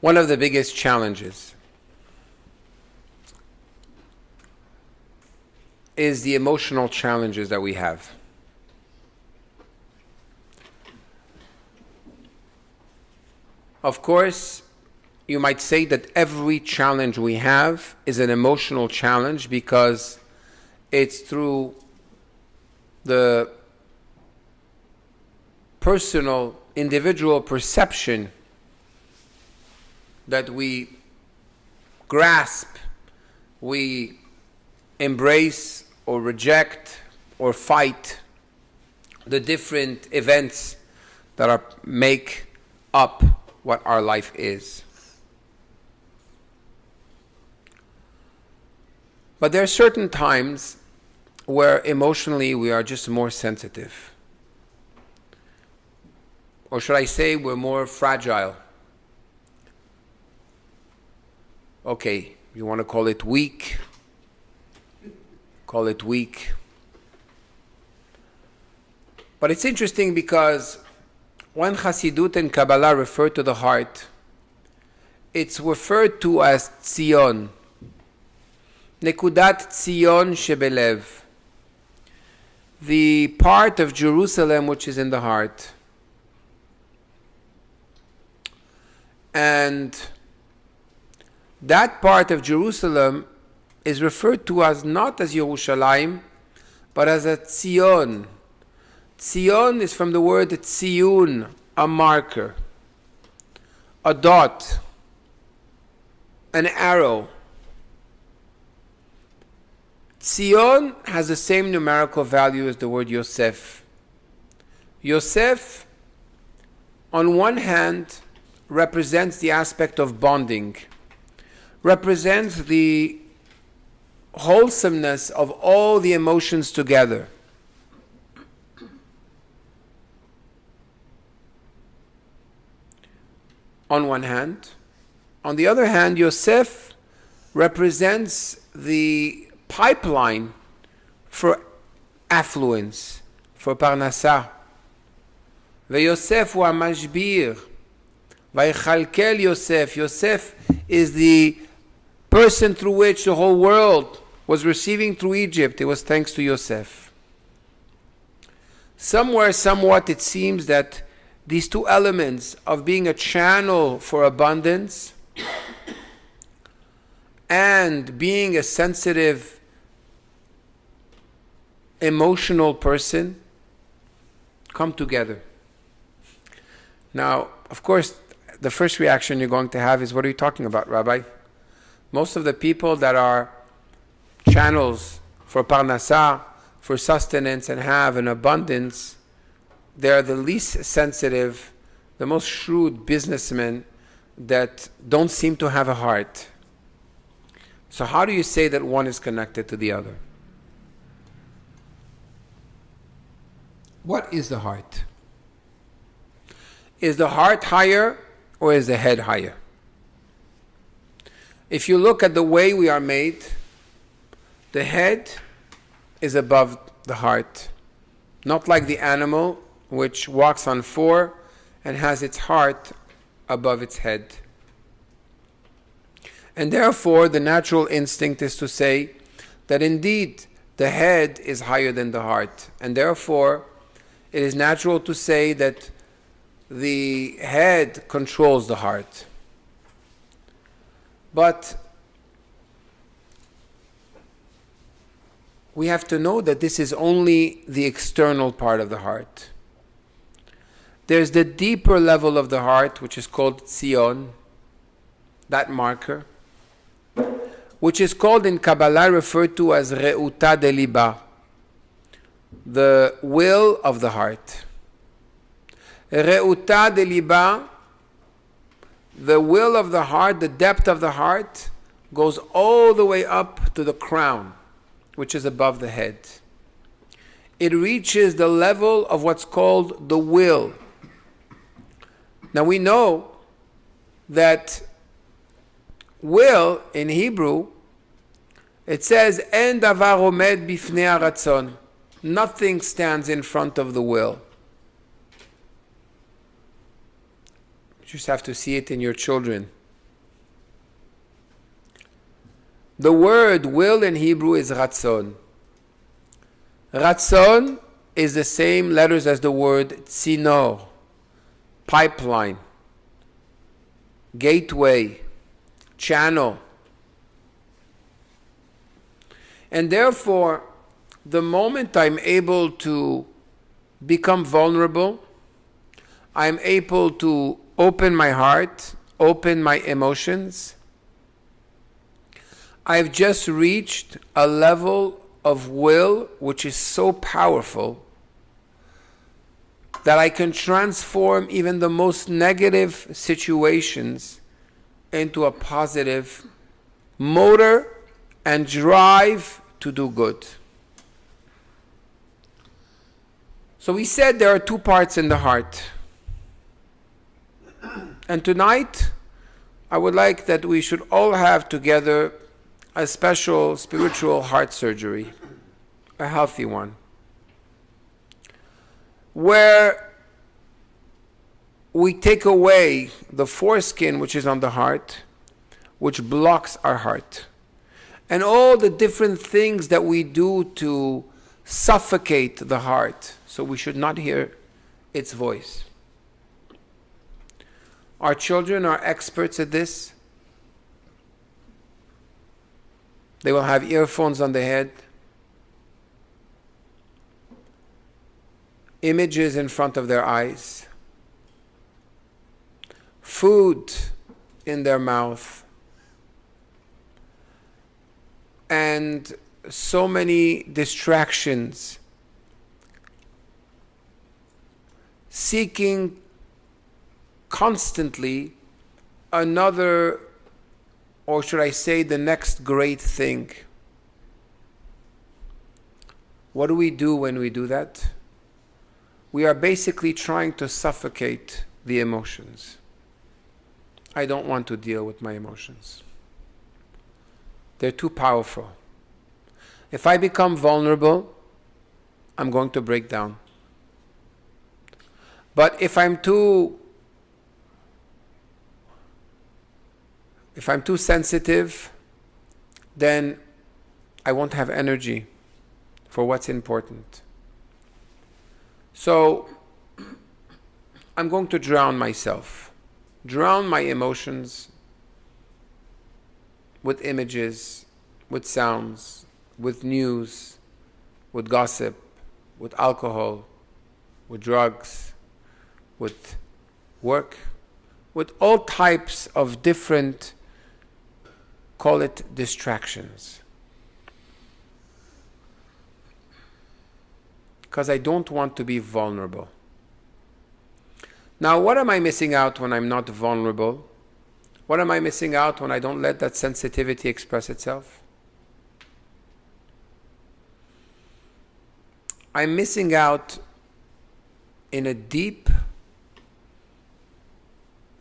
one of the biggest challenges is the emotional challenges that we have. Of course, you might say that every challenge we have is an emotional challenge because it's through the personal, individual perception that we grasp, we embrace or reject or fight the different events that make up what our life is. But there are certain times where emotionally we are just more sensitive. Or should I say we're more fragile. Okay, you want to call it weak? Call it weak. But it's interesting because when Hasidut and Kabbalah refer to the heart, it's referred to as Tzion. Nekudat Tzion shebelev. The part of Jerusalem which is in the heart. And that part of Jerusalem is referred to as not as Yerushalayim, but as a Tzion. Tzion is from the word Tziyun, a marker, a dot, an arrow. Tzion has the same numerical value as the word Yosef. Yosef, on one hand, represents the aspect of bonding, represents the wholesomeness of all the emotions together. On one hand. On the other hand, Yosef represents the pipeline for affluence, for parnasah. Ve-Yosef hu ha-mashbir. Vayichalkel Yosef. Yosef is the person through which the whole world was receiving through Egypt. It was thanks to Yosef. Somewhere, somewhat, it seems that these two elements of being a channel for abundance and being a sensitive, emotional person come together. Now, of course, the first reaction you're going to have is, what are you talking about, Rabbi? Most of the people that are channels for parnasah, for sustenance, and have an abundance, they're the least sensitive, the most shrewd businessmen that don't seem to have a heart. So how do you say that one is connected to the other? What is the heart? Is the heart higher or is the head higher? If you look at the way we are made, the head is above the heart. Not like the animal which walks on four and has its heart above its head. And therefore, the natural instinct is to say that indeed the head is higher than the heart. And therefore, it is natural to say that the head controls the heart. But we have to know that this is only the external part of the heart. There's the deeper level of the heart, which is called Tzion, that marker, which is called in Kabbalah referred to as Re'uta de Liba, the will of the heart. Re'uta de Liba, the will of the heart, the depth of the heart, goes all the way up to the crown, which is above the head. It reaches the level of what's called the will. Now we know that will in Hebrew, it says, En davar omed bifnei haratzon. Nothing stands in front of the will. You just have to see it in your children. The word will in Hebrew is ratzon. Ratzon is the same letters as the word tzinor, pipeline, gateway, channel. And therefore, the moment I'm able to become vulnerable, I'm able to open my heart, open my emotions, I've just reached a level of will which is so powerful that I can transform even the most negative situations into a positive motor and drive to do good. So we said there are two parts in the heart. And tonight, I would like that we should all have together a special spiritual heart surgery, a healthy one, where we take away the foreskin which is on the heart, which blocks our heart, and all the different things that we do to suffocate the heart, so we should not hear its voice. Our children are experts at this. They will have earphones on the head, images in front of their eyes, food in their mouth, and so many distractions, seeking constantly another, or should I say, the next great thing. What do we do when we do that? We are basically trying to suffocate the emotions. I don't want to deal with my emotions. They're too powerful. If I become vulnerable, I'm going to break down. But if I'm too sensitive, then I won't have energy for what's important. So I'm going to drown myself, drown my emotions with images, with sounds, with news, with gossip, with alcohol, with drugs, with work, with all types of different, call it distractions. Because I don't want to be vulnerable. Now, what am I missing out when I'm not vulnerable? What am I missing out when I don't let that sensitivity express itself? I'm missing out in a deep,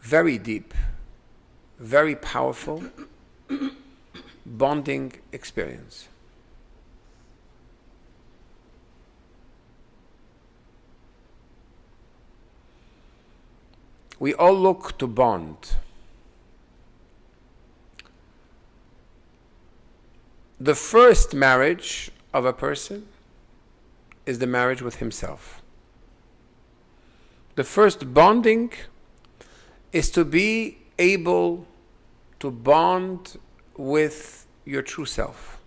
very powerful bonding experience. We all look to bond. The first marriage of a person is the marriage with himself. The first bonding is to be able to bond with your true self,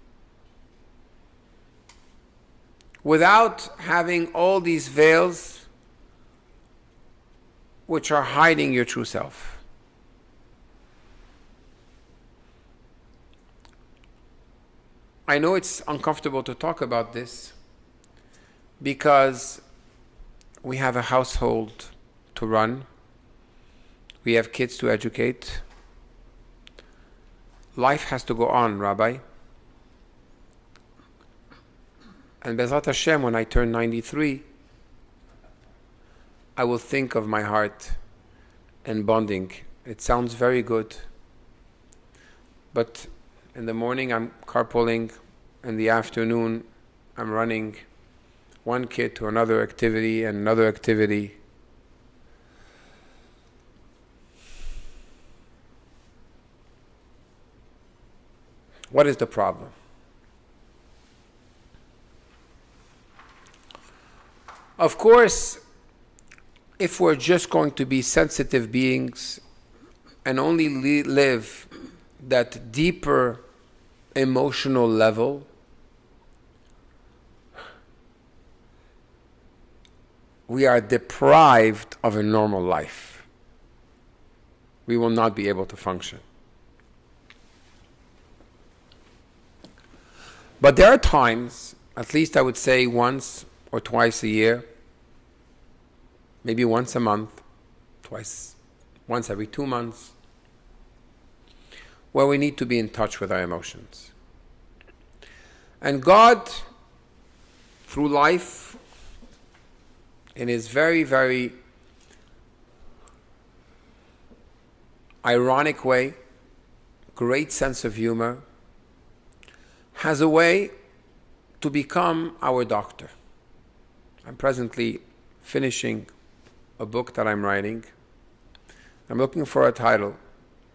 without having all these veils which are hiding your true self. I know it's uncomfortable to talk about this because we have a household to run. We have kids to educate. Life has to go on, Rabbi. And Bezrat Hashem, when I turn 93, I will think of my heart and bonding. It sounds very good. But in the morning I'm carpooling, in the afternoon I'm running one kid to another activity and another activity. What is the problem? Of course, if we're just going to be sensitive beings and only live that deeper emotional level, we are deprived of a normal life. We will not be able to function. But there are times, at least I would say once or twice a year, maybe once a month, once every 2 months, where we need to be in touch with our emotions. And God, through life, in his very, very ironic way, great sense of humor, has a way to become our doctor. I'm presently finishing a book that I'm writing. I'm looking for a title.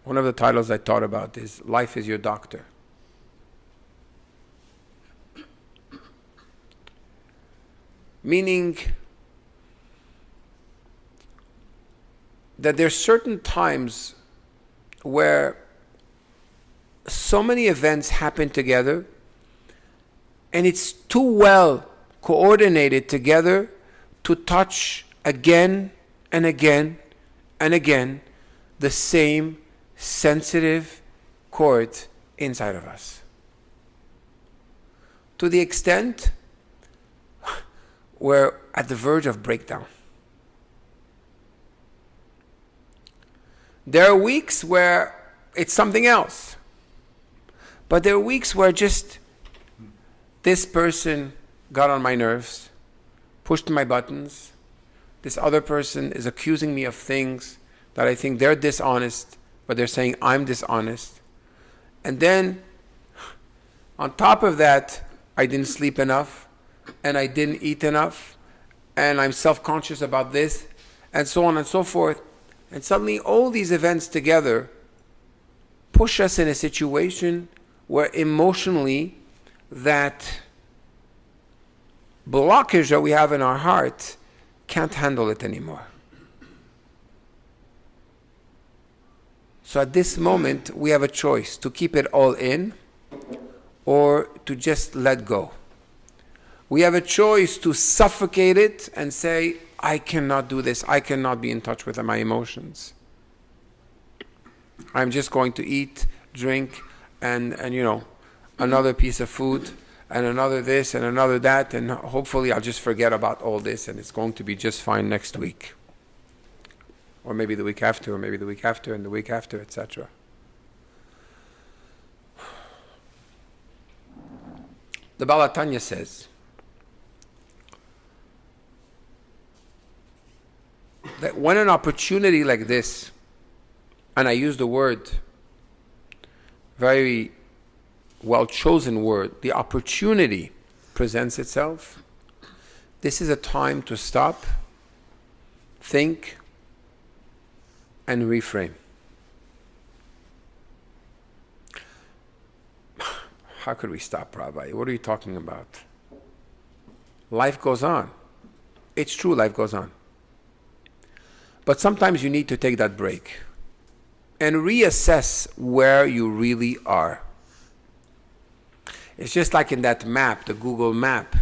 One of the titles I thought about is Life is Your Doctor. Meaning that there's certain times where so many events happen together and it's too well coordinated together to touch again and again and again the same sensitive chord inside of us. To the extent we're at the verge of breakdown. There are weeks where it's something else. But there are weeks where just this person got on my nerves, pushed my buttons. This other person is accusing me of things that I think they're dishonest, but they're saying I'm dishonest. And then, on top of that, I didn't sleep enough, and I didn't eat enough, and I'm self-conscious about this, and so on and so forth. And suddenly all these events together push us in a situation where emotionally that blockage that we have in our heart can't handle it anymore. So at this moment, we have a choice to keep it all in or to just let go. We have a choice to suffocate it and say, I cannot do this. I cannot be in touch with my emotions. I'm just going to eat, drink, and another piece of food, and another this, and another that, and hopefully I'll just forget about all this, and it's going to be just fine next week. Or maybe the week after, or maybe the week after, and the week after, etc. The Baal HaTanya says that when an opportunity like this, and I use the word, very well chosen word, the opportunity presents itself, this is a time to stop, think, and reframe. How could we stop, Rabbi? What are you talking about? Life goes on. It's true, life goes on. But sometimes you need to take that break and reassess where you really are. It's just like in that map, the Google map.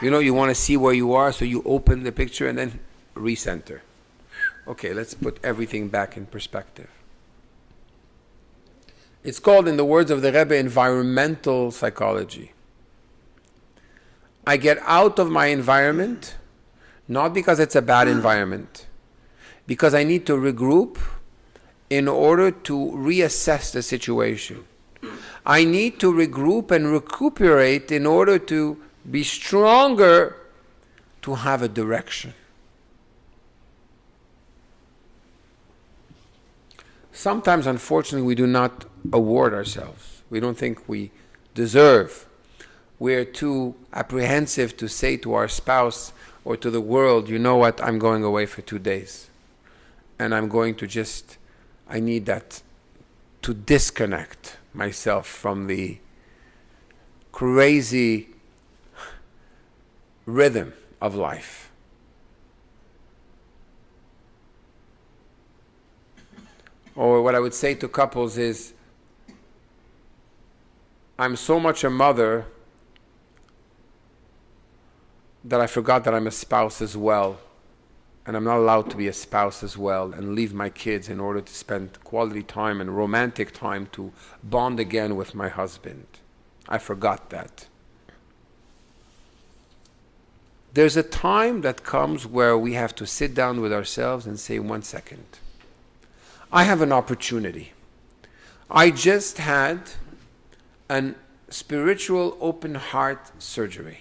You want to see where you are, so you open the picture and then recenter. Okay, let's put everything back in perspective. It's called, in the words of the Rebbe, environmental psychology. I get out of my environment, not because it's a bad environment, because I need to regroup in order to reassess the situation. I need to regroup and recuperate in order to be stronger, to have a direction. Sometimes, unfortunately, we do not award ourselves. We don't think we deserve. We're too apprehensive to say to our spouse or to the world, you know what, I'm going away for 2 days. And I'm going to I need that to disconnect. myself from the crazy rhythm of life. Or what I would say to couples is, I'm so much a mother that I forgot that I'm a spouse as well. And I'm not allowed to be a spouse as well and leave my kids in order to spend quality time and romantic time to bond again with my husband. I forgot that. There's a time that comes where we have to sit down with ourselves and say, 1 second. I have an opportunity. I just had an spiritual open heart surgery.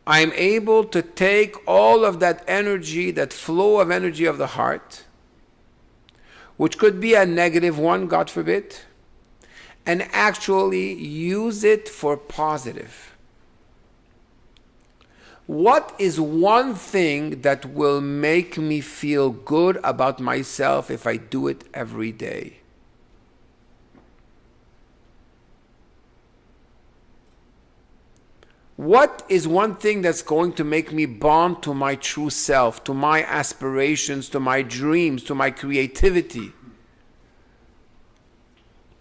I'm able to take all of that energy, that flow of energy of the heart, which could be a negative one, God forbid, and actually use it for positive. What is one thing that will make me feel good about myself if I do it every day? What is one thing that's going to make me bond to my true self, to my aspirations, to my dreams, to my creativity,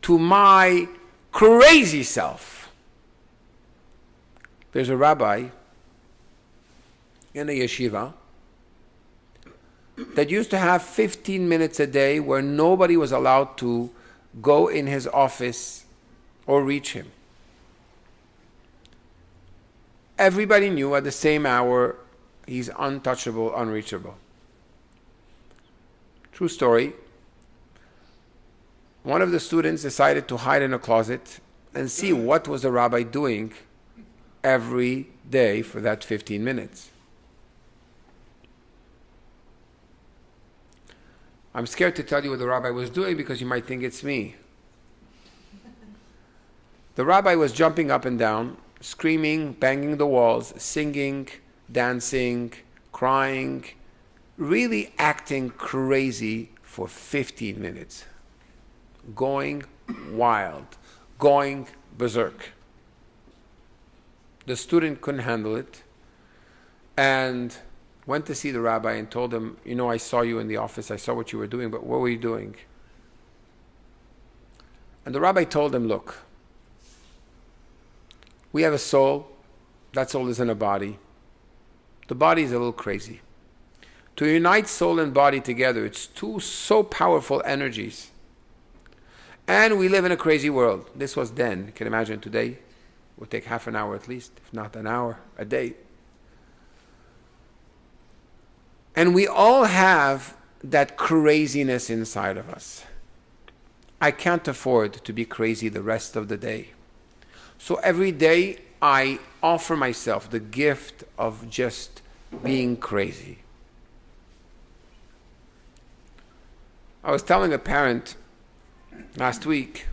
to my crazy self? There's a rabbi in a yeshiva that used to have 15 minutes a day where nobody was allowed to go in his office or reach him. Everybody knew at the same hour he's untouchable, unreachable. True story. One of the students decided to hide in a closet and see what was the rabbi doing every day for that 15 minutes. I'm scared to tell you what the rabbi was doing because you might think it's me. The rabbi was jumping up and down, screaming, banging the walls, singing, dancing, crying, really acting crazy for 15 minutes. Going wild, going berserk. The student couldn't handle it and went to see the rabbi and told him, I saw you in the office, I saw what you were doing, but what were you doing? And the rabbi told him, look, we have a soul, that soul is in a body. The body is a little crazy. To unite soul and body together, it's two so powerful energies. And we live in a crazy world. This was then. You can imagine today, it would take half an hour at least, if not an hour a day. And we all have that craziness inside of us. I can't afford to be crazy the rest of the day. So every day I offer myself the gift of just being crazy. I was telling a parent last week,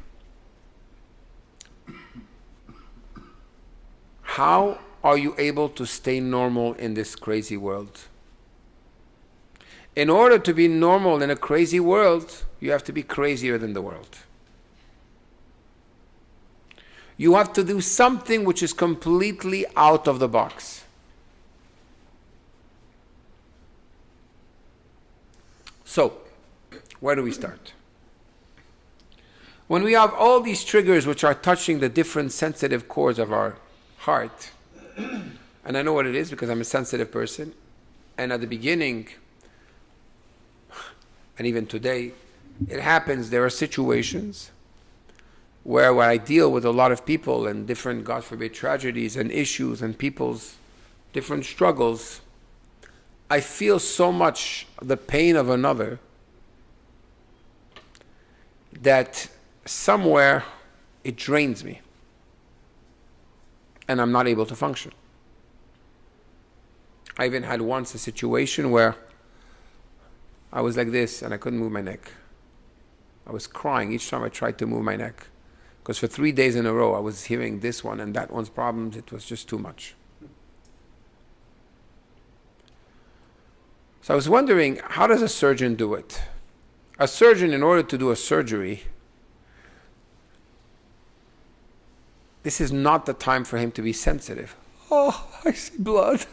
how are you able to stay normal in this crazy world? In order to be normal in a crazy world, you have to be crazier than the world. You have to do something which is completely out of the box. So, where do we start? When we have all these triggers which are touching the different sensitive chords of our heart, and I know what it is because I'm a sensitive person, and at the beginning, and even today, it happens, there are situations where when I deal with a lot of people and different, God forbid, tragedies and issues and people's different struggles, I feel so much the pain of another that somewhere it drains me and I'm not able to function. I even had once a situation where I was like this and I couldn't move my neck. I was crying each time I tried to move my neck. Because for 3 days in a row I was hearing this one and that one's problems. It was just too much. So I was wondering, how does a surgeon do it? A surgeon, in order to do a surgery, this is not the time for him to be sensitive. Oh, I see blood.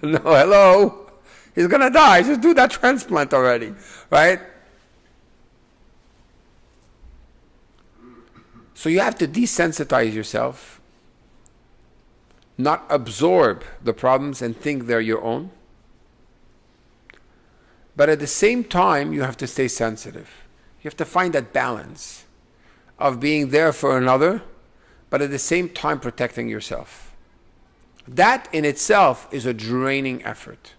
No, hello. He's going to die. Just do that transplant already, right? So you have to desensitize yourself, not absorb the problems and think they're your own. But at the same time, you have to stay sensitive. You have to find that balance of being there for another, but at the same time protecting yourself. That in itself is a draining effort.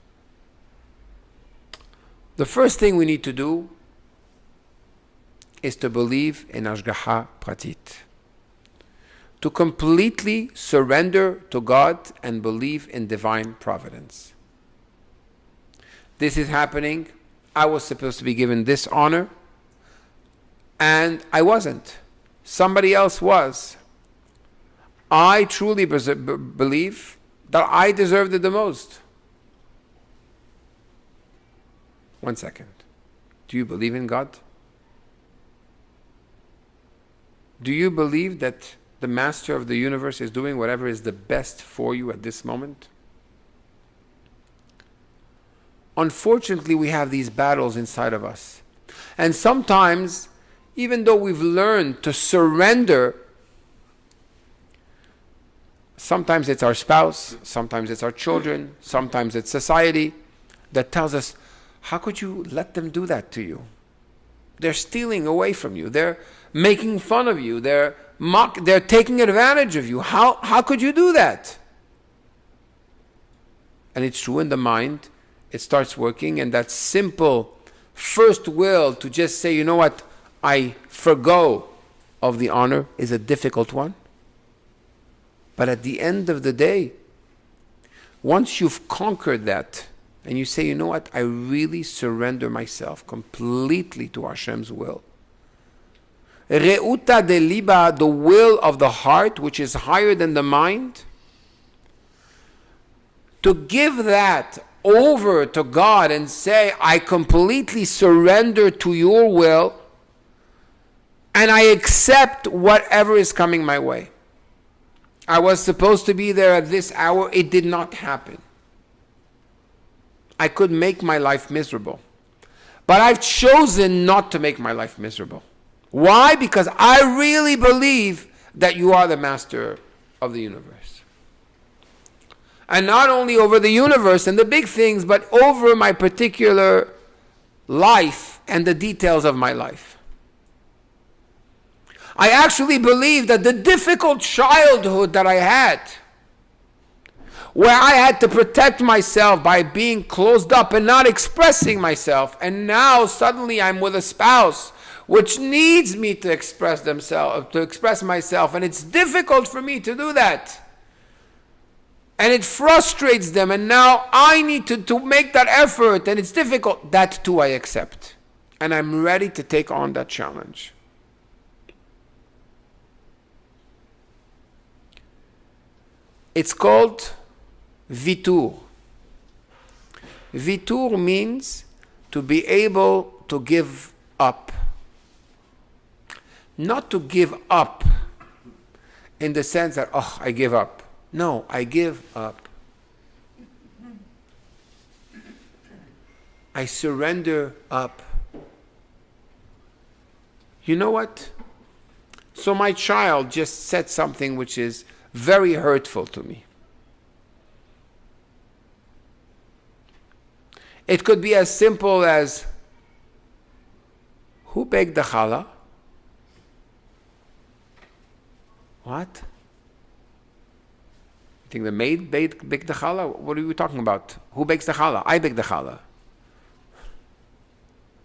The first thing we need to do is to believe in Hashgacha Pratit. To completely surrender to God and believe in divine providence. This is happening. I was supposed to be given this honor, and I wasn't. Somebody else was. I truly believe that I deserved it the most. 1 second. Do you believe in God? Do you believe that the master of the universe is doing whatever is the best for you at this moment? Unfortunately, we have these battles inside of us. And sometimes, even though we've learned to surrender, sometimes it's our spouse, sometimes it's our children, sometimes it's society that tells us, how could you let them do that to you? They're stealing away from you. They're making fun of you. They're taking advantage of you. How could you do that? And it's true in the mind. It starts working, and that simple first will to just say, you know what, I forgo of the honor is a difficult one. But at the end of the day, once you've conquered that, and you say, you know what, I really surrender myself completely to Hashem's will. Reuta de liba, the will of the heart, which is higher than the mind, to give that over to God and say, I completely surrender to your will and I accept whatever is coming my way. I was supposed to be there at this hour. It did not happen. I could make my life miserable. But I've chosen not to make my life miserable. Why? Because I really believe that you are the master of the universe. And not only over the universe and the big things, but over my particular life and the details of my life. I actually believe that the difficult childhood that I had, where I had to protect myself by being closed up and not expressing myself, and now suddenly I'm with a spouse which needs me to express myself, and it's difficult for me to do that. And it frustrates them, and now I need to make that effort, and it's difficult. That too I accept. And I'm ready to take on that challenge. It's called vitur. Vitur means to be able to give up. Not to give up in the sense that, oh, I give up. No, I give up. I surrender up. You know what? So my child just said something which is very hurtful to me. It could be as simple as, who baked the challah? What? You think the maid baked the challah? What are you talking about? Who bakes the challah? I bake the challah.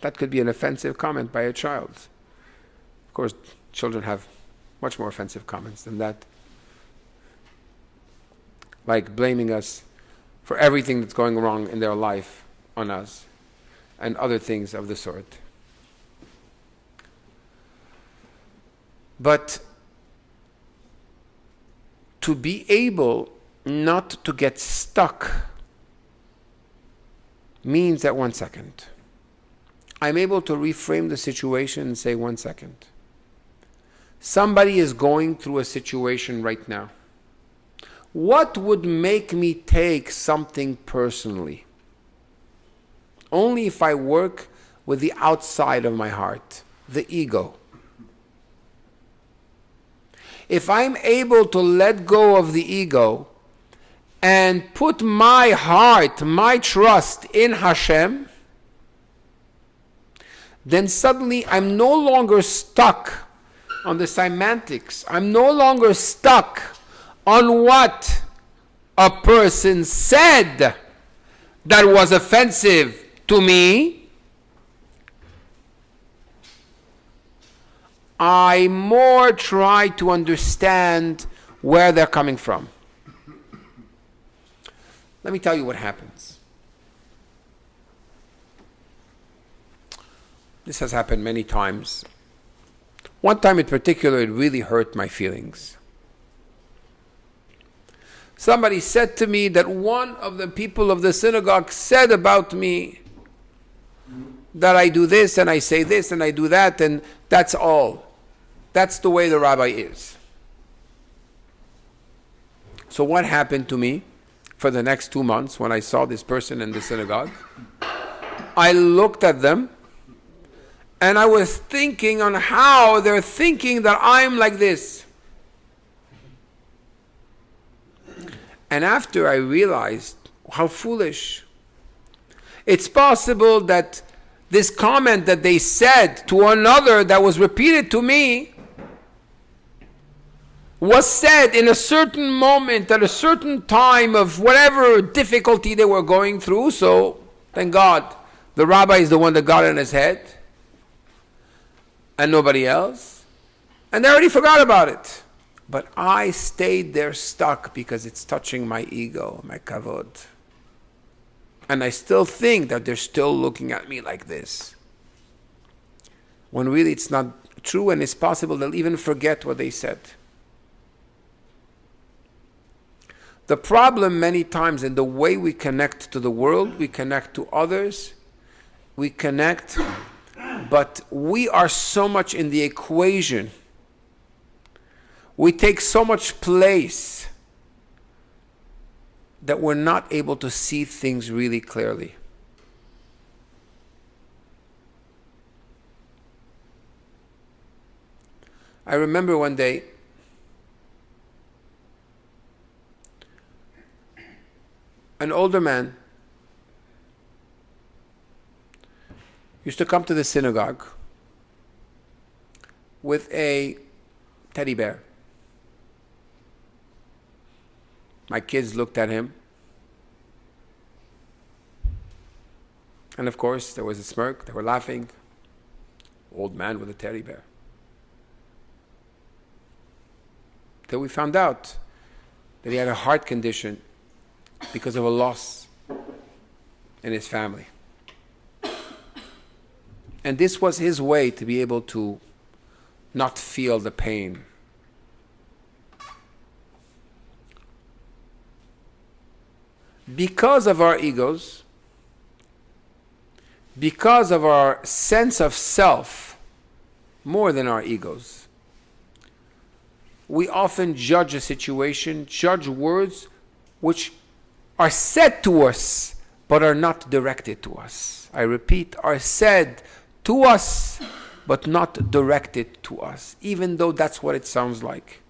That could be an offensive comment by a child. Of course, children have much more offensive comments than that. Like blaming us for everything that's going wrong in their life on us, and other things of the sort. But to be able not to get stuck means that 1 second. I'm able to reframe the situation and say 1 second. Somebody is going through a situation right now. What would make me take something personally? Only if I work with the outside of my heart, the ego. If I'm able to let go of the ego and put my heart, my trust in Hashem, then suddenly I'm no longer stuck on the semantics. I'm no longer stuck on what a person said that was offensive to me. I more try to understand where they're coming from. Let me tell you what happens. This has happened many times. One time in particular, it really hurt my feelings. Somebody said to me that one of the people of the synagogue said about me that I do this and I say this and I do that, and that's all. That's the way the rabbi is. So what happened to me for the next 2 months when I saw this person in the synagogue? I looked at them and I was thinking on how they're thinking that I'm like this. And after I realized how foolish. It's possible that this comment that they said to another that was repeated to me was said in a certain moment at a certain time of whatever difficulty they were going through. So, thank God, the rabbi is the one that got it in his head and nobody else. And they already forgot about it. But I stayed there stuck because it's touching my ego, my kavod. And I still think that they're still looking at me like this. When really it's not true, and it's possible they'll even forget what they said. The problem many times in the way we connect to the world, we connect to others, we connect, but we are so much in the equation. We take so much place that we're not able to see things really clearly. I remember one day, an older man used to come to the synagogue with a teddy bear. My kids looked at him. And of course, there was a smirk. They were laughing. Old man with a teddy bear. Till we found out that he had a heart condition because of a loss in his family. And this was his way to be able to not feel the pain. Because of our egos, because of our sense of self, more than our egos, we often judge a situation, judge words which are said to us but are not directed to us. I repeat, are said to us but not directed to us, even though that's what it sounds like.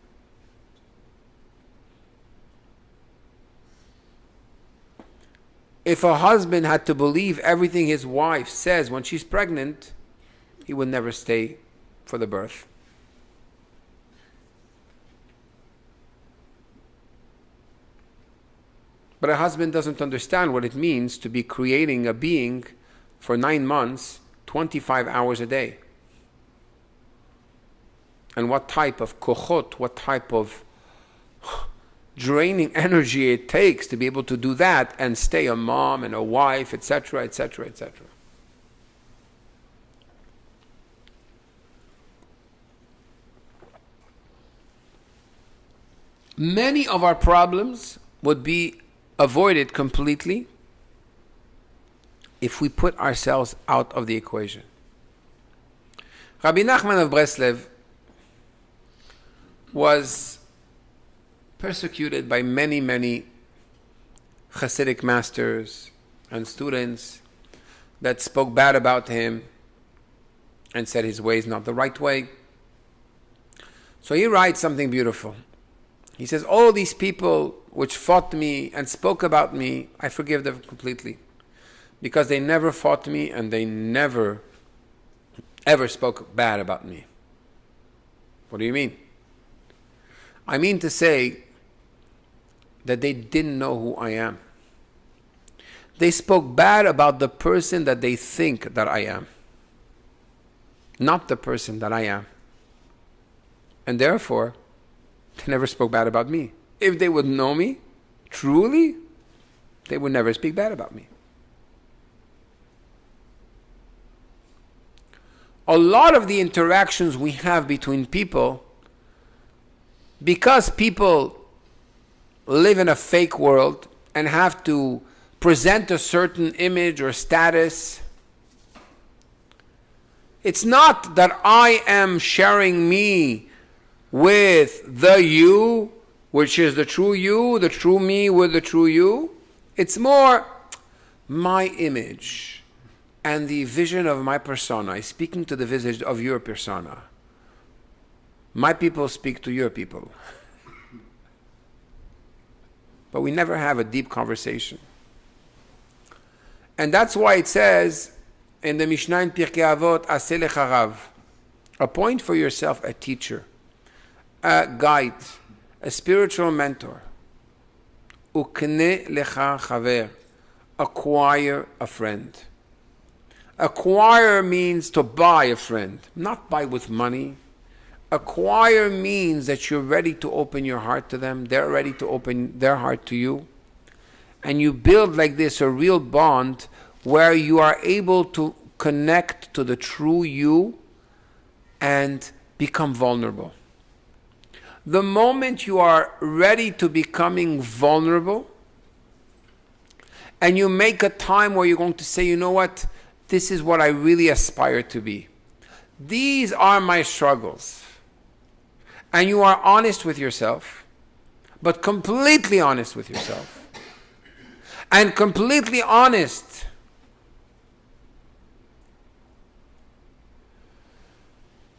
If a husband had to believe everything his wife says when she's pregnant, he would never stay for the birth. But a husband doesn't understand what it means to be creating a being for 9 months, 25 hours a day. And what type of kochot, what type of draining energy it takes to be able to do that and stay a mom and a wife, etc., etc., etc. Many of our problems would be avoided completely if we put ourselves out of the equation. Rabbi Nachman of Breslev was persecuted by many, many Hasidic masters and students that spoke bad about him and said his way is not the right way. So he writes something beautiful. He says, all these people which fought me and spoke about me, I forgive them completely. Because they never fought me and they never, ever spoke bad about me. What do you mean? I mean to say that they didn't know who I am. They spoke bad about the person that they think that I am, not the person that I am. And therefore, they never spoke bad about me. If they would know me, truly, they would never speak bad about me. A lot of the interactions we have between people, because people live in a fake world and have to present a certain image or status, it's not that I am sharing me with the you, which is the true you, the true me with the true you. It's more my image and the vision of my persona is speaking to the visage of your persona. My people speak to your people. But we never have a deep conversation. And that's why it says in the Mishnah in Pirkei Avot, Aseh lecha rav, appoint for yourself a teacher, a guide, a spiritual mentor. Ukne lecha chaver, acquire a friend. Acquire means to buy a friend, not buy with money. Acquire means that you're ready to open your heart to them, they're ready to open their heart to you. And you build like this a real bond where you are able to connect to the true you and become vulnerable. The moment you are ready to becoming vulnerable and you make a time where you're going to say, you know what, this is what I really aspire to be. These are my struggles. And you are honest with yourself, but completely honest with yourself. And completely honest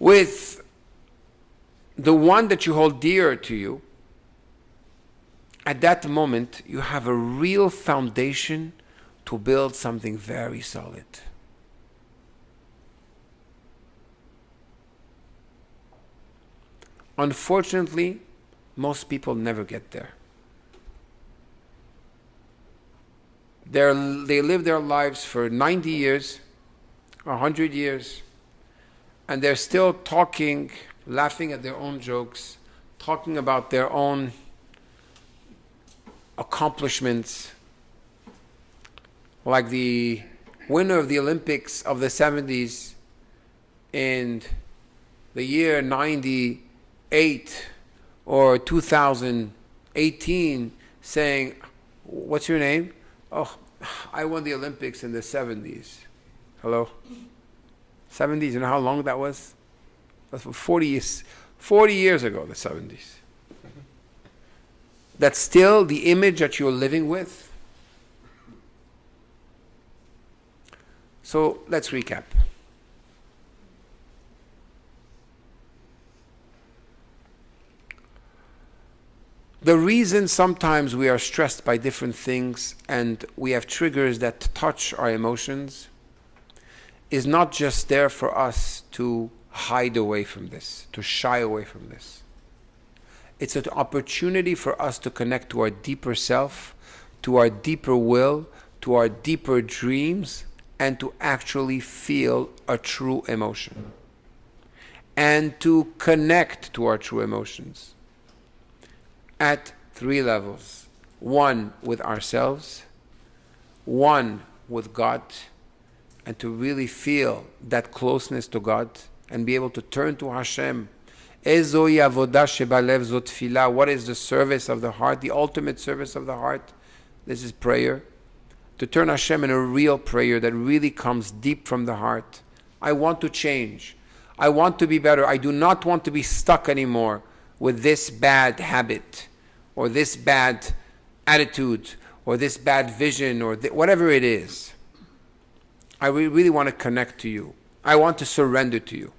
with the one that you hold dear to you. At that moment, you have a real foundation to build something very solid. Unfortunately, most people never get there. They live their lives for 90 years, 100 years, and they're still talking, laughing at their own jokes, talking about their own accomplishments. Like the winner of the Olympics of the 70s in the year 98 or 2018 saying, what's your name? Oh, I won the Olympics in the 70s. Hello? 70s, you know how long that was? That's 40 years ago, the 70s. That's still the image that you're living with. So let's recap. The reason sometimes we are stressed by different things and we have triggers that touch our emotions is not just there for us to hide away from this, to shy away from this. It's an opportunity for us to connect to our deeper self, to our deeper will, to our deeper dreams, and to actually feel a true emotion. And to connect to our true emotions at 3 levels. 1 with ourselves, 1 with God, and to really feel that closeness to God and be able to turn to Hashem. What is the service of the heart? The ultimate service of the heart. This is prayer. To turn Hashem in a real prayer that really comes deep from the heart. I want to change. I want to be better. I do not want to be stuck anymore with this bad habit, or this bad attitude, or this bad vision, or whatever it is. I really want to connect to you. I want to surrender to you.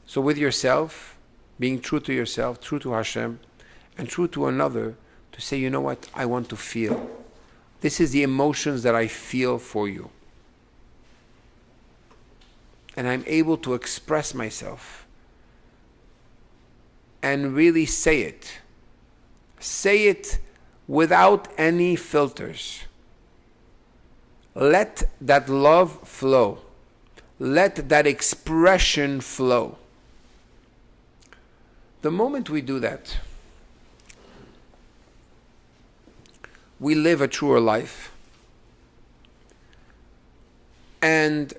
So with yourself, being true to yourself, true to Hashem, and true to another, to say, you know what, I want to feel. This is the emotions that I feel for you. And I'm able to express myself and really say it. Say it without any filters. Let that love flow. Let that expression flow. The moment we do that, we live a truer life. And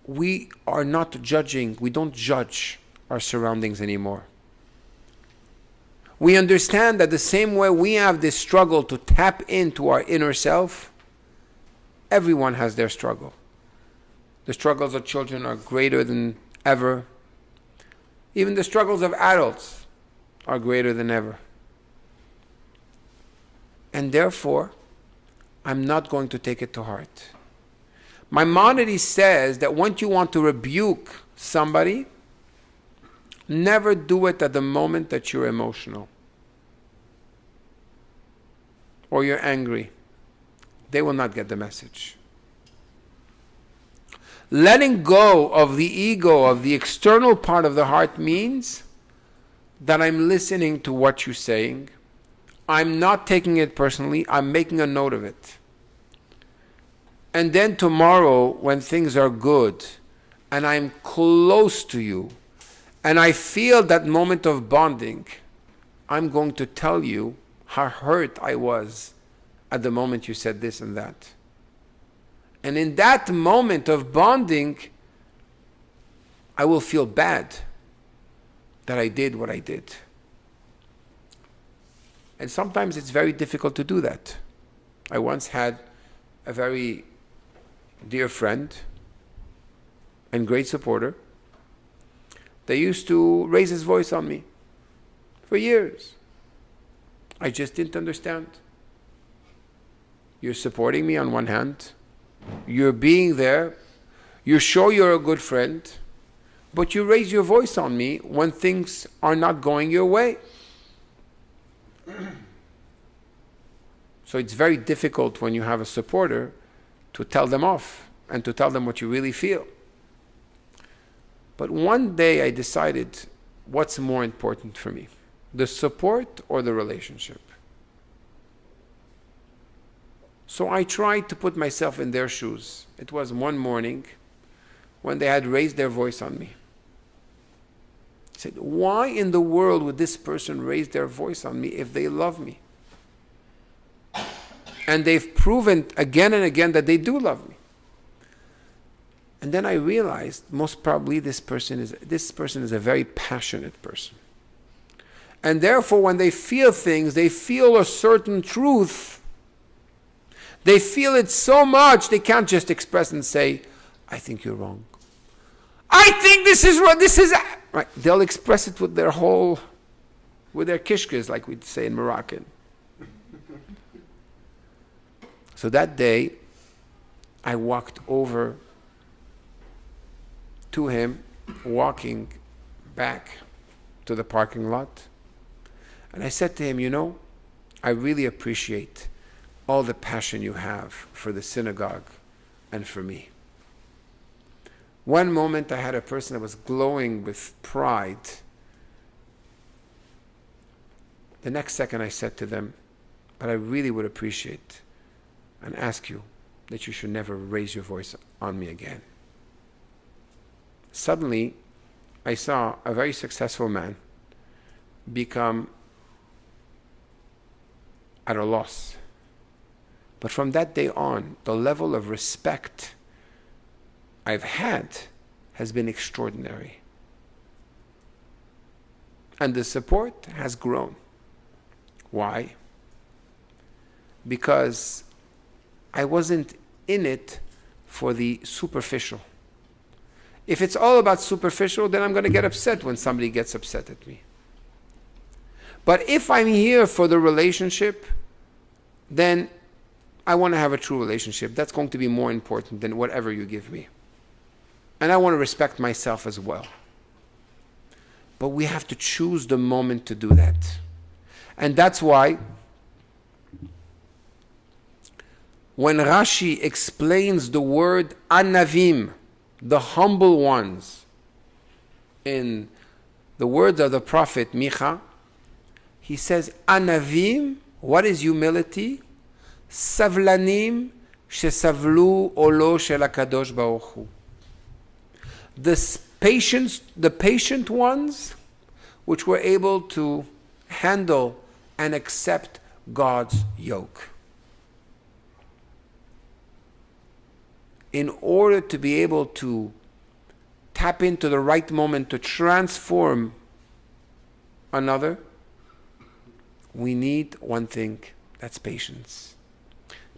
we are not judging, we don't judge our surroundings anymore. We understand that the same way we have this struggle to tap into our inner self, everyone has their struggle. The struggles of children are greater than ever. Even the struggles of adults are greater than ever. And therefore, I'm not going to take it to heart. Maimonides says that once you want to rebuke somebody, never do it at the moment that you're emotional or you're angry. They will not get the message. Letting go of the ego, of the external part of the heart, means that I'm listening to what you're saying. I'm not taking it personally. I'm making a note of it. And then tomorrow, when things are good, and I'm close to you, and I feel that moment of bonding, I'm going to tell you how hurt I was at the moment you said this and that. And in that moment of bonding, I will feel bad that I did what I did. And sometimes it's very difficult to do that. I once had a very dear friend and great supporter that used to raise his voice on me for years. I just didn't understand. You're supporting me on one hand, you're being there, you show you're a good friend, but you raise your voice on me when things are not going your way. So it's very difficult when you have a supporter to tell them off and to tell them what you really feel. But one day I decided, what's more important for me? The support or the relationship? So I tried to put myself in their shoes. It was one morning when they had raised their voice on me. I said, why in the world would this person raise their voice on me if they love me? And they've proven again and again that they do love me. And then I realized, most probably this person is a very passionate person. And therefore, when they feel things, they feel a certain truth. They feel it so much, they can't just express and say, I think you're wrong. I think this is wrong, this is... Right. They'll express it with their kishkes, like we'd say in Moroccan. So that day, I walked over to him, walking back to the parking lot. And I said to him, you know, I really appreciate all the passion you have for the synagogue and for me. One moment I had a person that was glowing with pride. The next second I said to them, but I really would appreciate and ask you that you should never raise your voice on me again. Suddenly, I saw a very successful man become at a loss. But from that day on, the level of respect I've had has been extraordinary. And the support has grown. Why? Because I wasn't in it for the superficial. If it's all about superficial, then I'm going to get upset when somebody gets upset at me. But if I'm here for the relationship, then I want to have a true relationship. That's going to be more important than whatever you give me. And I want to respect myself as well. But we have to choose the moment to do that. And that's why when Rashi explains the word anavim, the humble ones, in the words of the prophet Micha, he says, anavim, what is humility? Savlanim shesavlu olo shel HaKadosh Baruch Hu. The patient ones, which were able to handle and accept God's yoke. In order to be able to tap into the right moment to transform another, we need one thing, that's patience.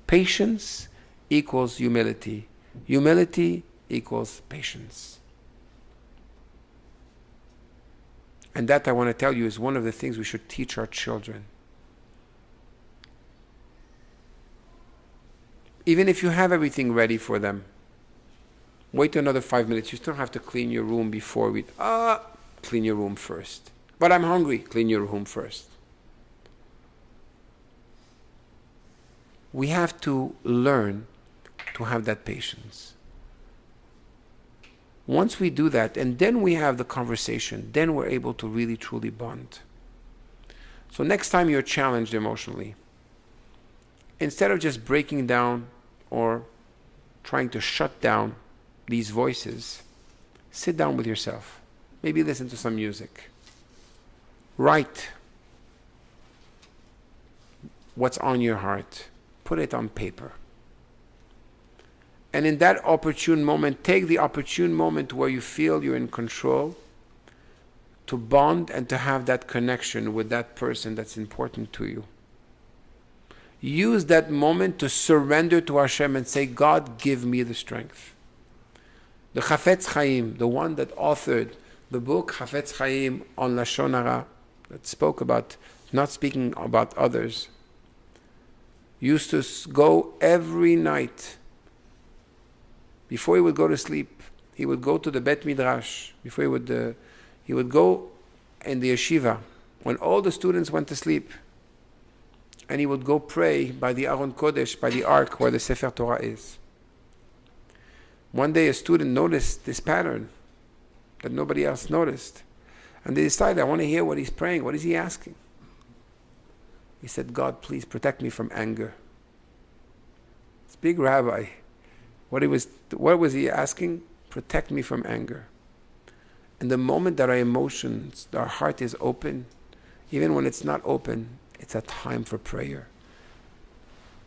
Patience equals humility. Humility equals patience. And that, I want to tell you, is one of the things we should teach our children. Even if you have everything ready for them, wait another 5 minutes. You still have to clean your room before clean your room first. But I'm hungry. Clean your room first. We have to learn to have that patience. Once we do that, and then we have the conversation, then we're able to really, truly bond. So next time you're challenged emotionally, instead of just breaking down or trying to shut down these voices, sit down with yourself. Maybe listen to some music. Write what's on your heart. Put it on paper. And in that opportune moment, take the opportune moment where you feel you're in control to bond and to have that connection with that person that's important to you. Use that moment to surrender to Hashem and say, God, give me the strength. The Chafetz Chaim, the one that authored the book Chafetz Chaim on Lashon Hara, that spoke about not speaking about others, used to go every night. Before he would go to sleep, he would go to the Bet Midrash. Before he would go in the yeshiva when all the students went to sleep. And he would go pray by the Aron Kodesh, by the ark where the Sefer Torah is. One day a student noticed this pattern that nobody else noticed. And they decided, I want to hear what he's praying. What is he asking? He said, God, please protect me from anger. This big rabbi. What was he asking? Protect me from anger. And the moment that our emotions, our heart is open, even when it's not open, it's a time for prayer.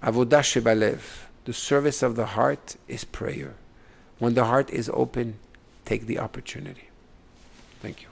Avodah shebalev, the service of the heart is prayer. When the heart is open, take the opportunity. Thank you.